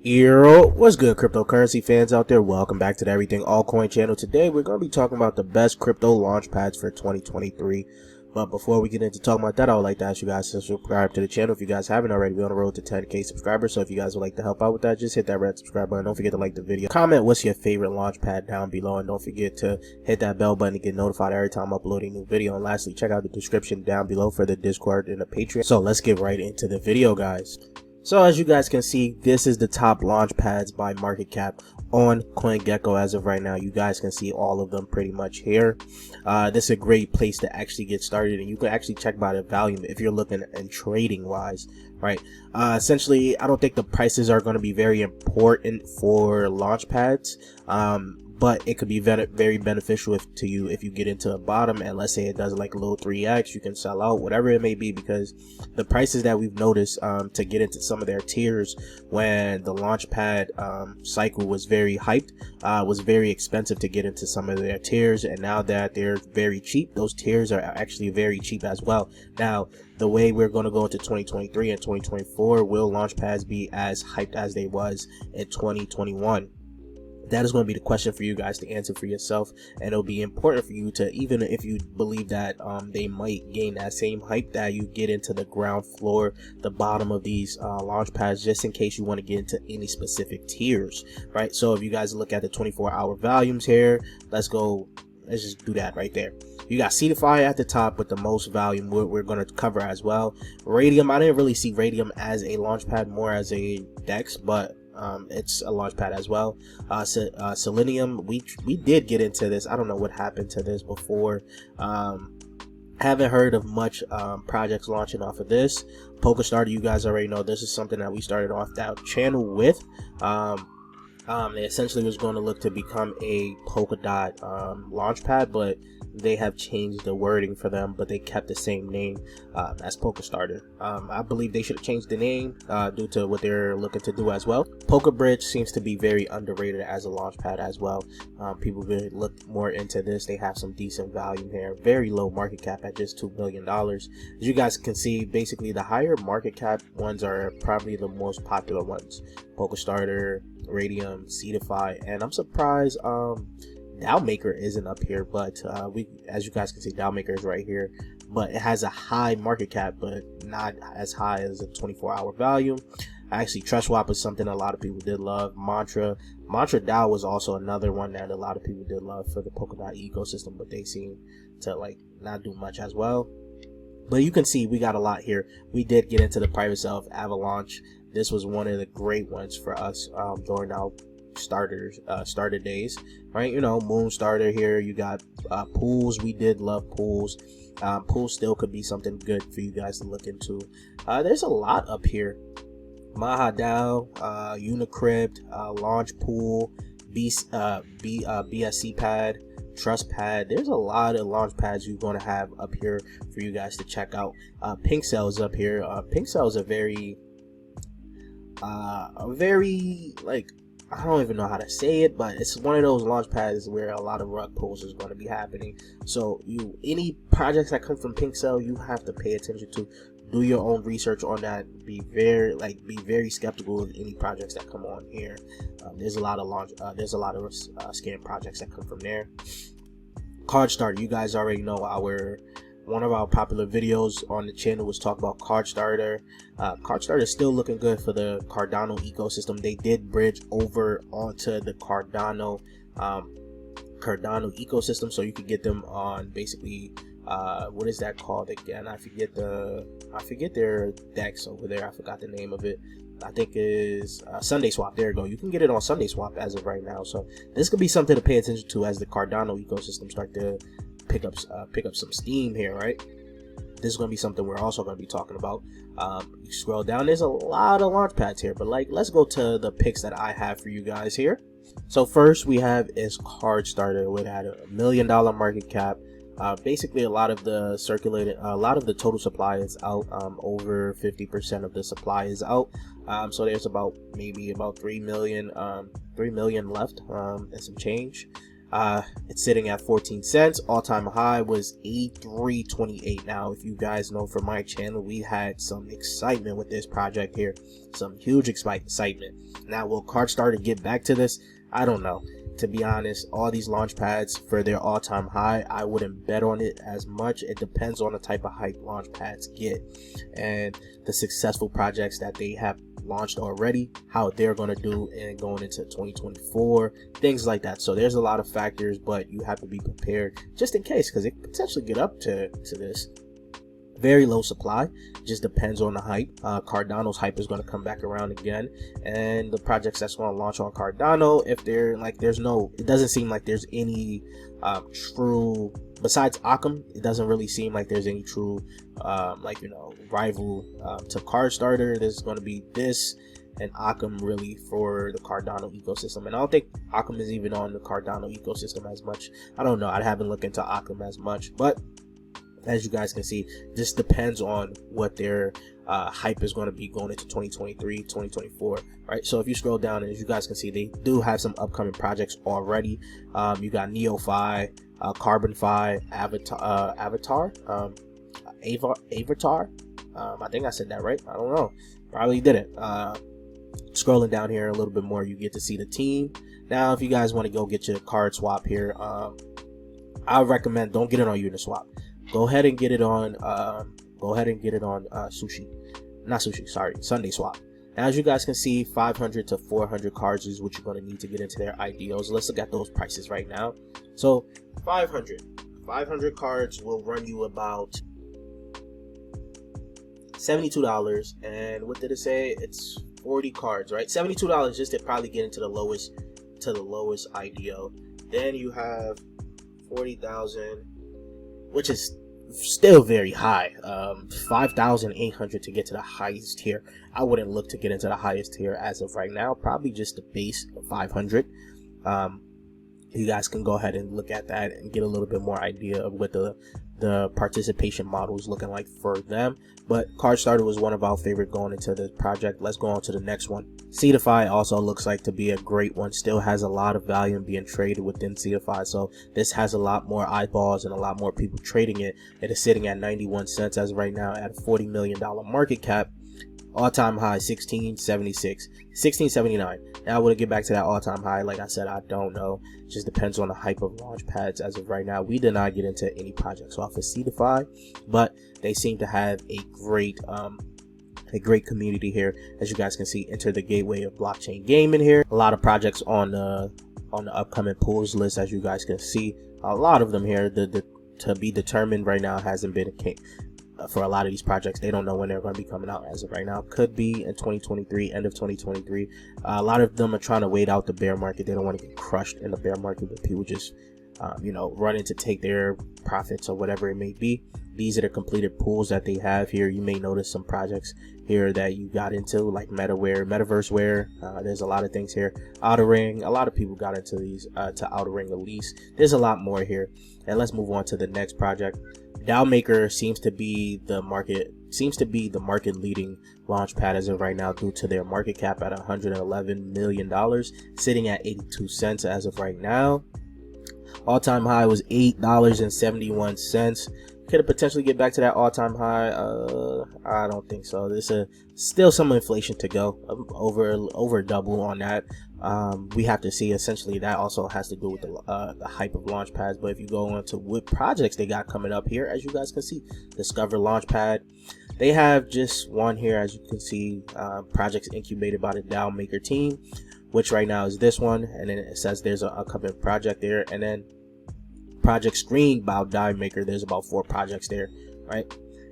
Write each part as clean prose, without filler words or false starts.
Yo, what's good, cryptocurrency fans out there? Welcome back to the Everything Altcoin channel. Today, we're going to be talking about the best crypto launch pads for 2023. But before we get into talking about that, I would like to ask you guys to subscribe to the channel if you guys haven't already. We're on the road to 10K subscribers, so if you guys would like to help out with that, just hit that red subscribe button. Don't forget to like the video. Comment what's your favorite launch pad down below, and don't forget to hit that bell button to get notified every time I upload a new video. And lastly, check out the description down below for the Discord and the Patreon. So let's get right into the video, guys. So as you guys can see, this is the top launch pads by market cap on CoinGecko as of right now. You guys can see all of them pretty much here. This is a great place to actually get started, and you can actually check by the volume if you're looking and trading wise, right? Essentially, I don't think the prices are going to be very important for launch pads. But it could be very beneficial to you if you get into a bottom, and let's say it does like a little 3x, you can sell out, whatever it may be, because the prices that we've noticed to get into some of their tiers when the launchpad cycle was very hyped, was very expensive to get into some of their tiers, and now that they're very cheap, those tiers are actually very cheap as well. Now, the way we're going to go into 2023 and 2024, will launchpads be as hyped as they was in 2021? That is going to be the question for you guys to answer for yourself, and it'll be important for you to, even if you believe that they might gain that same hype, that you get into the ground floor, the bottom of these launch pads, just in case you want to get into any specific tiers, right? So if you guys look at the 24-hour volumes here, let's just do that right there. You got Cedify at the top with the most volume. We're going to cover as well. Radium, I didn't really see Radium as a launch pad, more as a DEX, but it's a launch pad as well. Selenium, we did get into this. I don't know what happened to this before. Haven't heard of much projects launching off of this. Polkastarter, you guys already know this is something that we started off that channel with. It essentially was going to look to become a Polkadot launch pad, but they have changed the wording for them, but they kept the same name as PolkaStarter. I believe they should have changed the name due to what they're looking to do as well. Polkabridge seems to be very underrated as a launch pad as well. People will look more into this. They have some decent value here. Very low market cap at just $2 million. As you guys can see, basically the higher market cap ones are probably the most popular ones. Polkastarter, Radium, Cedify, and I'm surprised DAOmaker isn't up here, but as you guys can see, DAOmaker is right here, but it has a high market cap, but not as high as a 24-hour value. Actually, TrustSwap is something a lot of people did love. Mantra DAO was also another one that a lot of people did love for the Polkadot ecosystem, but they seem to like not do much as well. But you can see we got a lot here. We did get into the private sale of Avalanche. This was one of the great ones for us during our starter days, right? You know, Moonstarter here. You got pools. We did love pools. Pools still could be something good for you guys to look into. There's a lot up here. MahaDAO, Unicrypt, Launch Pool, BSC Pad, Trust Pad. There's a lot of launch pads you're going to have up here for you guys to check out. Pink Cell's up here. Pink Cell's a very like, I don't even know how to say it, but it's one of those launch pads where a lot of rug pulls is going to be happening. So any projects that come from Pink Cell, you have to pay attention to. Do your own research on that. Be very skeptical of any projects that come on here. There's a lot of scam projects that come from there. Cardstarter, you guys already know one of our popular videos on the channel was talk about Cardstarter. Cardstarter is still looking good for the Cardano ecosystem. They did bridge over onto the Cardano ecosystem, so you could get them on basically what is that called again? I forget their DEX over there. I forgot the name of it. I think is SundaySwap. There you go. You can get it on SundaySwap as of right now. So this could be something to pay attention to as the Cardano ecosystem start to pick up some steam here, right? This is going to be something we're also going to be talking about. You scroll down, there's a lot of launch pads here, but let's go to the picks that I have for you guys here. So first we have is Cardstarter, with at $1 million market cap. Basically a lot of the total supply is out. Over 50% of the supply is out. So there's maybe about 3 million left and some change. It's sitting at 14 cents. All-time high was 83.28. Now, if you guys know from my channel, we had some excitement with this project here, some huge excitement. Now, will cardstarter get back to this? I don't know. To be honest, all these launch pads for their all-time high, I wouldn't bet on it as much. It depends on the type of hype launch pads get and the successful projects that they have launched already, how they're going to do and going into 2024, things like that. So there's a lot of factors, but you have to be prepared just in case, because it could potentially get up to this. Very low supply, just depends on the hype. Cardano's hype is going to come back around again, and the projects that's going to launch on Cardano, if they're like, it doesn't seem like there's any true, besides Occam, it doesn't really seem like there's any true rival to cardstarter. There's going to be this and Occam really for the Cardano ecosystem, and I don't think Occam is even on the Cardano ecosystem as much. I don't know, I haven't looked into Occam as much, but as you guys can see, this depends on what their hype is going to be going into 2023, 2024, right? So if you scroll down, and as you guys can see, they do have some upcoming projects already. You got NeoFi, CarbonFi, Avatar. I think I said that right. I don't know. Probably didn't. Scrolling down here a little bit more, you get to see the team. Now, if you guys want to go get your card swap here, I would recommend don't get it on Uniswap. Go ahead and get it on Sunday Swap. Now, as you guys can see, 500 to 400 cards is what you're going to need to get into their IDOs. Let's look at those prices right now. So 500 cards will run you about $72, and what did it say? It's 40 cards, right? $72 just to probably get into the lowest IDO. Then you have 40,000, which is still very high. 5,800 to get to the highest tier. I wouldn't look to get into the highest tier as of right now. Probably just the base of 500. You guys can go ahead and look at that and get a little bit more idea of what the participation model is looking like for them. But cardstarter was one of our favorite going into this project. Let's go on to the next one. Cedify also looks like to be a great one. Still has a lot of value being traded within Cedify, so this has a lot more eyeballs and a lot more people trading it. It is sitting at 91 cents as of right now at a $40 million market cap. All-time high 1676, 1679. Now, will it get back to that all-time high? Like I said, I don't know. It just depends on the hype of launch pads. As of right now, we did not get into any projects off of Cedify, but they seem to have a great community here. As you guys can see, enter the gateway of blockchain gaming here. A lot of projects on the upcoming pools list, as you guys can see. A lot of them here. To be determined right now hasn't been a case. For a lot of these projects, they don't know when they're going to be coming out as of right now. Could be in 2023, end of 2023. A lot of them are trying to wait out the bear market. They don't want to get crushed in the bear market, but people just running to take their profits or whatever it may be. These are the completed pools that they have here. You may notice some projects here that you got into, like Metaverseware. There's a lot of things here. Outer Ring, a lot of people got into these to Outer Ring Elise. There's a lot more here. And let's move on to the next project. DAOmaker seems to be the market leading launchpad as of right now due to their market cap at $111 million, sitting at 82 cents as of right now. All-time high was $8.71. Could it potentially get back to that all-time high? I don't think so. There's still some inflation to go, over double on that. We have to see. Essentially, that also has to do with the hype of Launchpads. But if you go on to what projects they got coming up here, as you guys can see, Discover Launchpad. They have just one here, as you can see, projects incubated by the DAOmaker team, which right now is this one. And then it says there's an upcoming project there. And then project screened by DAOmaker, there's about 4 projects there, right?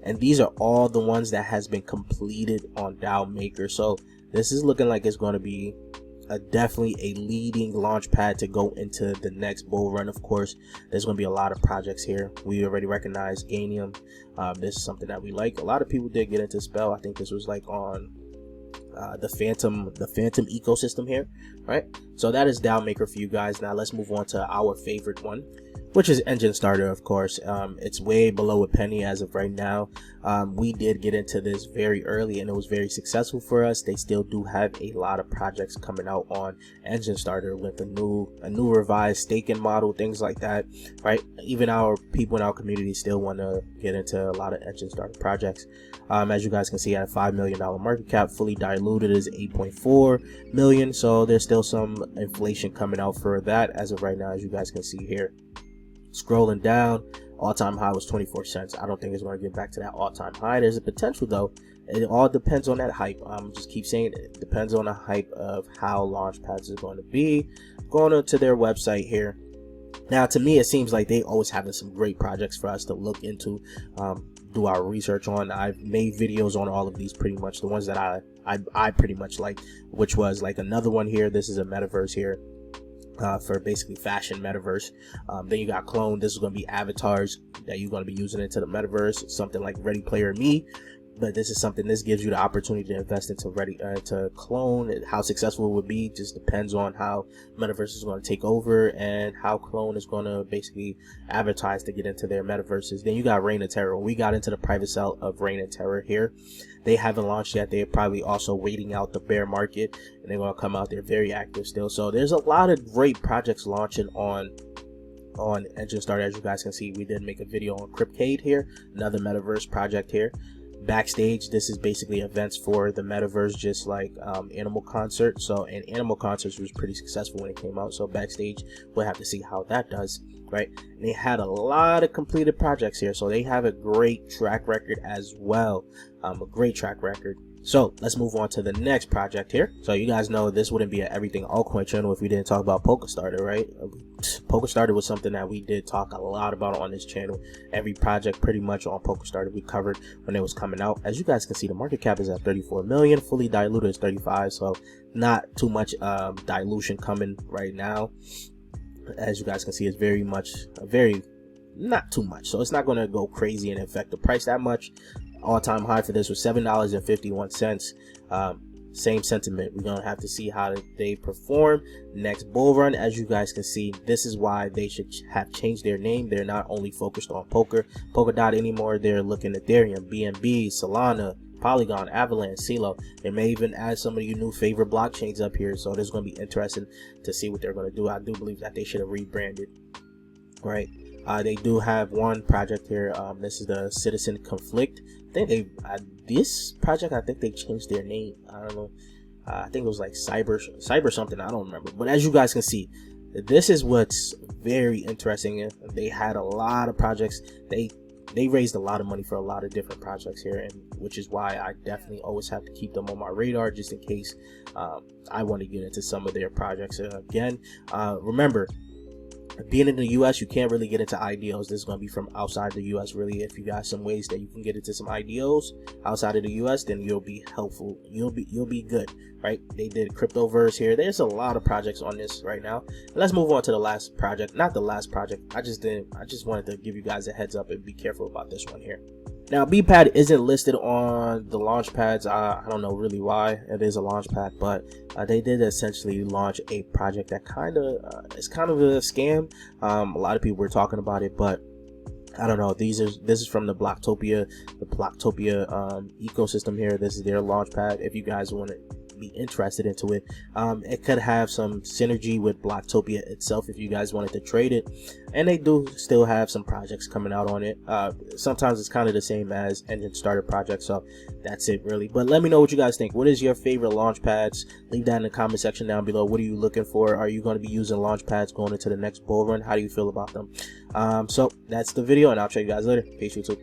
And these are all the ones that has been completed on DAOmaker. So this is looking like it's going to be definitely a leading launch pad to go into the next bull run. Of course, there's going to be a lot of projects here. We already recognize Ganium. This is something that we like. A lot of people did get into Spell. I think this was like on the Phantom ecosystem here, right? So that is DAOmaker for you guys. Now let's move on to our favorite one, which is engine starter, of course. It's way below a penny as of right now. We did get into this very early and it was very successful for us. They still do have a lot of projects coming out on engine starter with a new revised staking model, things like that, right? Even our people in our community still want to get into a lot of engine starter projects. As you guys can see, at a $5 million market cap, fully diluted is 8.4 million. So there's still some inflation coming out for that as of right now, as you guys can see here. Scrolling down, all-time high was 24 cents. I don't think it's going to get back to that all-time high. There's a potential though. It all depends on that hype. Just keep saying it depends on the hype of how Launchpads is going to be. Going on to their website here. Now, to me, it seems like they always having some great projects for us to look into, do our research on. I've made videos on all of these, pretty much the ones that I pretty much like, which was like another one here. This is a metaverse here. For basically fashion metaverse. Then you got clone. This is going to be avatars that you're going to be using into the metaverse, something like Ready Player Me. But this is something, this gives you the opportunity to invest into to clone. How successful it would be just depends on how metaverse is going to take over and how clone is going to basically advertise to get into their metaverses. Then you got Reign of Terror. We got into the private sale of Reign of Terror here. They haven't launched yet. They're probably also waiting out the bear market, and they're going to come out there very active still. So there's a lot of great projects launching on engine starter. As you guys can see, we did make a video on Cryptcade here, another metaverse project here. Backstage, this is basically events for the metaverse, just like Animal Concert. So, and Animal Concerts was pretty successful when it came out. So Backstage, we'll have to see how that does, right? And they had a lot of completed projects here, so they have a great track record as well. A great track record. So let's move on to the next project here. So you guys know this wouldn't be an Everything Altcoin channel if we didn't talk about polkastarter, right? Polkastarter was something that we did talk a lot about on this channel. Every project pretty much on polkastarter we covered when it was coming out. As you guys can see, the market cap is at 34 million, fully diluted is 35, so not too much dilution coming right now. As you guys can see, it's not too much, so it's not going to go crazy and affect the price that much. All-time high for this was $7.51. Same sentiment. We're gonna have to see how they perform next bull run. As you guys can see, this is why they should have changed their name. They're not only focused on Polkadot anymore. They're looking at Ethereum, BNB, Solana, Polygon, Avalanche, CeeLo. They may even add some of your new favorite blockchains up here. So this is going to be interesting to see what they're going to do. I do believe that they should have rebranded, right? They do have one project here. This is the Citizen Conflict. I think this project, I think they changed their name. I don't know. I think it was like cyber something. I don't remember. But as you guys can see, this is what's very interesting. They had a lot of projects. They raised a lot of money for a lot of different projects here, and which is why I definitely always have to keep them on my radar just in case I want to get into some of their projects. Again, remember, being in the US, you can't really get into IDOs. This is going to be from outside the US. Really, if you got some ways that you can get into some IDOs outside of the US, then you'll be helpful. You'll be good, right? They did Cryptoverse here. There's a lot of projects on this right now. Let's move on to the last project. Not the last project. I just wanted to give you guys a heads up and be careful about this one here. Now, BPAD isn't listed on the Launchpads. I don't know really why it is a Launchpad, but they did essentially launch a project that it's kind of a scam. A lot of people were talking about it, but I don't know. This is from the Blocktopia ecosystem here. This is their Launchpad. If you guys want to be interested into it, it could have some synergy with Blocktopia itself if you guys wanted to trade it, and they do still have some projects coming out on it. Sometimes it's kind of the same as engine starter projects, so that's it really. But let me know what you guys think. What is your favorite Launchpads? Leave that in the comment section down below. What are you looking for? Are you going to be using Launchpads going into the next bull run? How do you feel about them? So that's the video, and I'll check you guys later. Peace, YouTube.